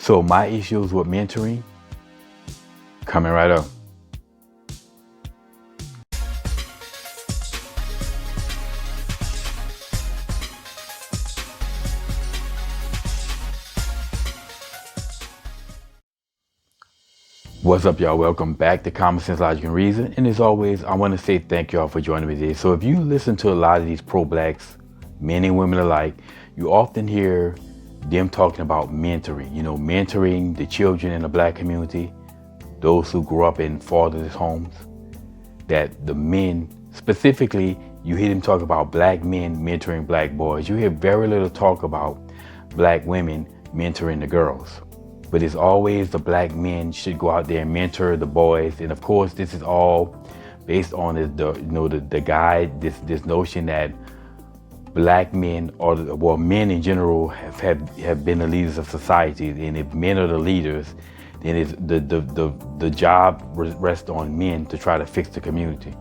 So my issues with mentoring coming right up. What's up, y'all? Welcome back to Common Sense, Logic, and Reason. And as always, I want to say thank y'all for joining me today. So if you listen to a lot of these pro-blacks, men and women alike, you often hear them talking about mentoring, mentoring the children in the black community, those who grew up in fatherless homes, that the men, specifically, you hear them talk about black men mentoring black boys. You hear very little talk about black women mentoring the girls. But it's always the black men should go out there and mentor the boys. And of course, this is all based on this notion that black men, or men in general, have been the leaders of society. And if men are the leaders, then it's the job rests on men to try to fix the community.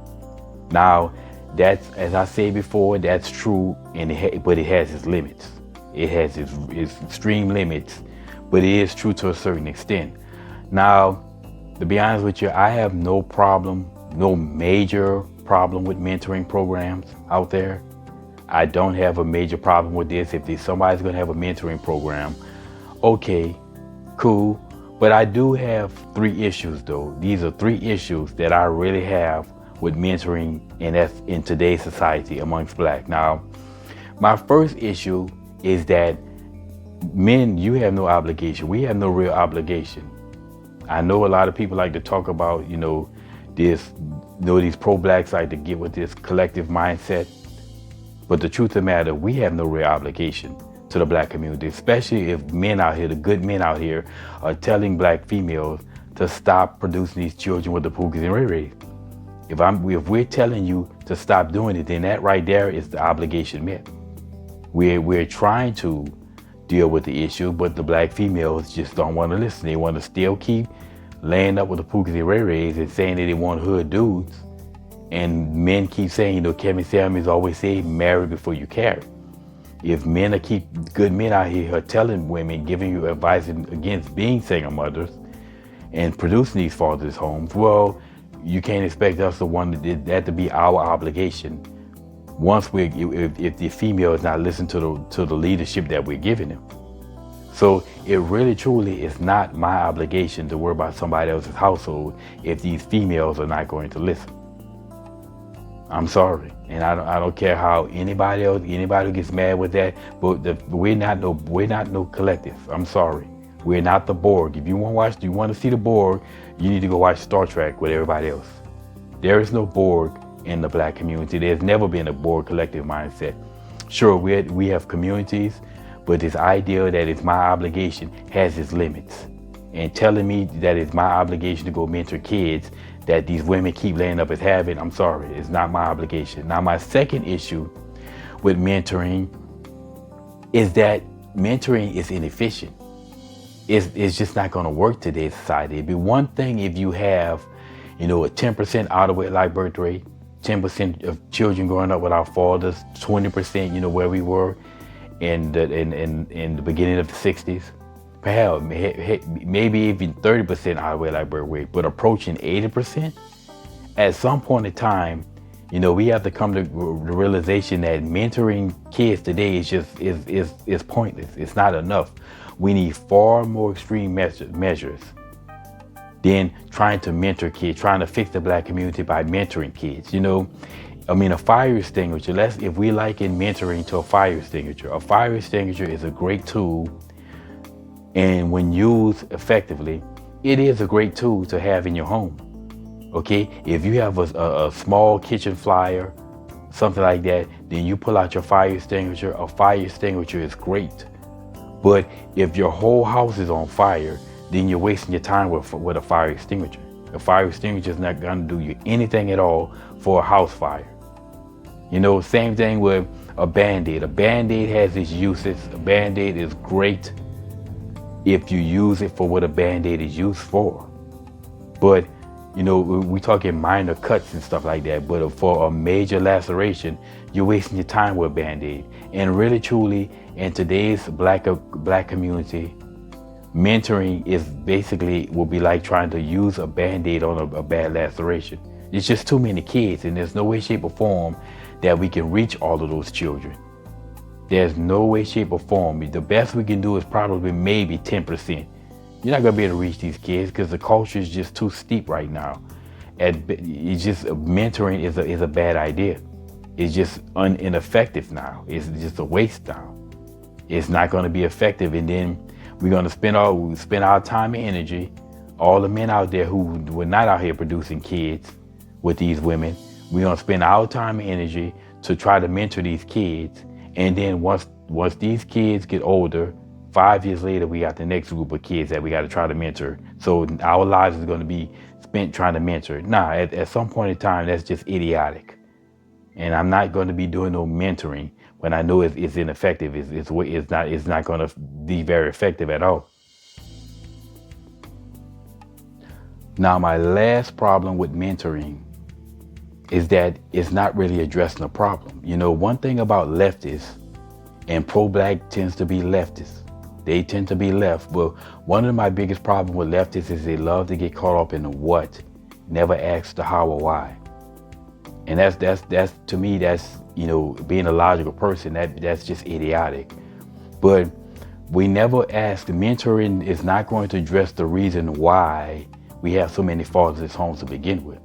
Now, that's, as I said before, that's true, but it has its limits. It has its extreme limits, but it is true to a certain extent. Now, to be honest with you, I have no major problem with mentoring programs out there. I don't have a major problem with this. If somebody's gonna have a mentoring program, okay, cool. But I do have 3 issues though. These are 3 issues that I really have with mentoring in today's society amongst black. Now, my first issue is that men, you have no obligation. We have no real obligation. I know a lot of people like to talk about, these pro-blacks like to get with this collective mindset. But the truth of the matter, we have no real obligation to the black community, especially if men out here, the good men out here, are telling black females to stop producing these children with the pookies and ray-rays. If we're telling you to stop doing it, then that right there is the obligation met. We're trying to deal with the issue, but the black females just don't want to listen. They want to still keep laying up with the pookies and ray-rays and saying that they want hood dudes. And men keep saying, Kevin Samuels always say, marry before you carry. If good men out here are telling women, giving you advice against being single mothers and producing these fatherless homes, well, you can't expect us to want that to be our obligation. If the female is not listening to the leadership that we're giving them. So it really truly is not my obligation to worry about somebody else's household if these females are not going to listen. I'm sorry, and I don't care how anybody who gets mad with that, but we're not no collective. I'm sorry, we're not the Borg. If you want to see the Borg, you need to go watch Star Trek with everybody else. There is no Borg in the black community. There's never been a Borg collective mindset. Sure, we have communities, but this idea that it's my obligation has its limits. And telling me that it's my obligation to go mentor kids that these women keep laying up as having, I'm sorry, it's not my obligation. Now, my second issue with mentoring is that mentoring is inefficient. It's just not going to work today's society. It'd be one thing if you have, a 10% out of wedlock birth rate, 10% of children growing up without fathers, 20%, where we were in the beginning of the 60s. Perhaps maybe even 30% out of wedlock birth rate, but approaching 80%. At some point in time, we have to come to the realization that mentoring kids today is pointless. It's not enough. We need far more extreme measures than trying to mentor kids, trying to fix the black community by mentoring kids. A fire extinguisher, if we liken mentoring to a fire extinguisher is a great tool, and when used effectively, it is a great tool to have in your home. Okay, if you have a small kitchen flyer, something like that, then you pull out your fire extinguisher. A fire extinguisher is great. But if your whole house is on fire, then you're wasting your time with a fire extinguisher. A fire extinguisher is not going to do you anything at all for a house fire. Same thing with a Band-Aid. A Band-Aid has its uses. A Band-Aid is great if you use it for what a Band-Aid is used for. But, we talking minor cuts and stuff like that. But for a major laceration, you're wasting your time with a Band-Aid. And really, truly, in today's black community, Mentoring is basically will be like trying to use a band-aid on a bad laceration. It's just too many kids, and there's no way, shape, or form that we can reach all of those children. There's no way, shape, or form. The best we can do is probably maybe 10%. You're not gonna be able to reach these kids because the culture is just too steep right now. And it's just mentoring is a bad idea. It's just ineffective now. It's just a waste now. It's not going to be effective, and then we're going to spend our time and energy. All the men out there who were not out here producing kids with these women, we're going to spend our time and energy to try to mentor these kids. And then once these kids get older, 5 years later, we got the next group of kids that we got to try to mentor. So our lives is going to be spent trying to mentor. Nah, at some point in time, that's just idiotic. And I'm not going to be doing no mentoring when I know it's ineffective. It's not going to be very effective at all. Now, my last problem with mentoring is that it's not really addressing the problem. You know, one thing about leftists, and pro-black tends to be leftists. They tend to be left. But one of my biggest problems with leftists is they love to get caught up in the what, never ask the how or why. And that's to me, that's, you know, being a logical person, that's just idiotic. But we never ask. Mentoring is not going to address the reason why we have so many fatherless homes to begin with.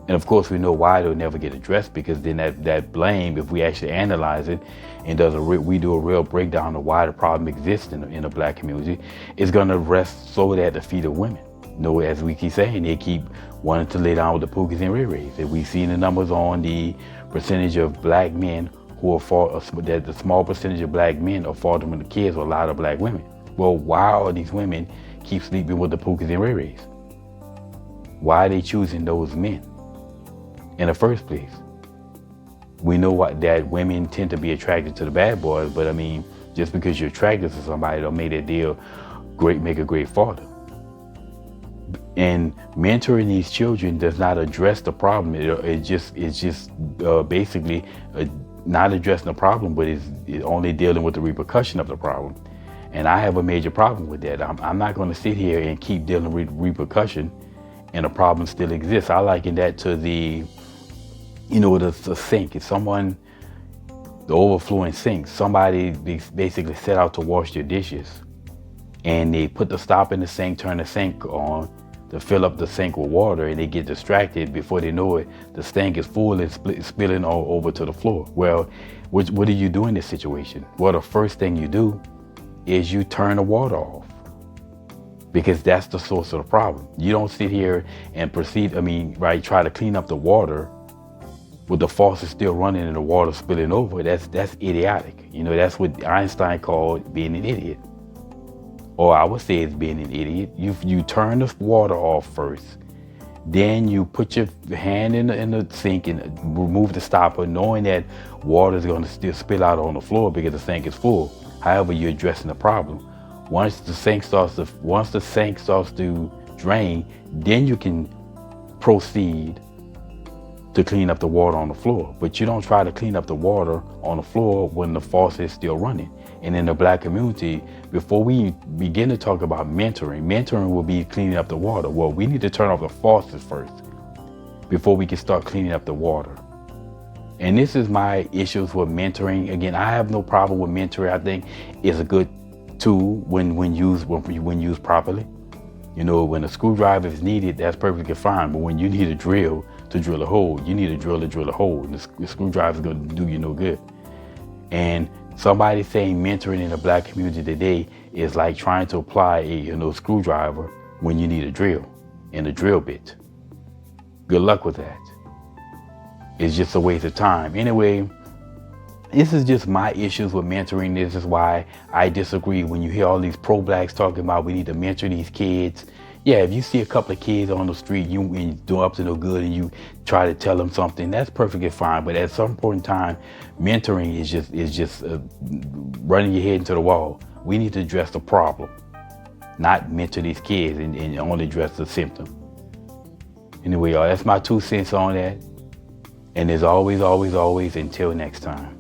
And of course, we know why they'll never get addressed, because then that blame, if we actually analyze it and we do a real breakdown of why the problem exists in the black community, is going to rest solely at the feet of women. You know, as we keep saying, they keep wanting to lay down with the pookies and ray-rays. And we've seen the numbers on the percentage of black men who are that the small percentage of black men are fathering with the kids, or a lot of black women. Well, why are these women keep sleeping with the pookies and ray-rays? Why are they choosing those men in the first place? We know that women tend to be attracted to the bad boys, but I mean, just because you're attracted to somebody don't make that deal make a great father. And mentoring these children does not address the problem. It's just basically not addressing the problem, but it's only dealing with the repercussion of the problem. And I have a major problem with that. I'm not going to sit here and keep dealing with repercussion and the problem still exists. I liken that to the sink. If the overflowing sink, somebody basically set out to wash their dishes, and they put the stop in the sink, turn the sink on to fill up the sink with water, and they get distracted. Before they know it, the sink is full and spilling all over to the floor. Well, what do you do in this situation? Well, the first thing you do is you turn the water off, because that's the source of the problem. You don't sit here and try to clean up the water with the faucet still running and the water spilling over. That's idiotic. You know, that's what Einstein called being an idiot. Or I would say it's being an idiot. You turn the water off first, then you put your hand in the sink and remove the stopper, knowing that water is going to still spill out on the floor because the sink is full. However, you're addressing the problem. Once the sink starts to drain, then you can proceed to clean up the water on the floor. But you don't try to clean up the water on the floor when the faucet is still running. And in the black community, before we begin to talk about mentoring will be cleaning up the water. Well, we need to turn off the faucet first before we can start cleaning up the water. And this is my issues with mentoring. Again, I have no problem with mentoring. I think it's a good tool when used properly. You know, when a screwdriver is needed, that's perfectly fine. But when you need a drill to drill a hole, you need a drill to drill a hole. And the screwdriver is going to do you no good. And somebody saying mentoring in the black community today is like trying to apply a screwdriver when you need a drill and a drill bit. Good luck with that. It's just a waste of time. Anyway, this is just my issues with mentoring. This is why I disagree when you hear all these pro-blacks talking about we need to mentor these kids. Yeah, if you see a couple of kids on the street, you doing up to no good, and you try to tell them something, that's perfectly fine. But at some point in time, mentoring is just running your head into the wall. We need to address the problem, not mentor these kids and only address the symptom. Anyway, y'all, that's my 2 cents on that. And as always, until next time.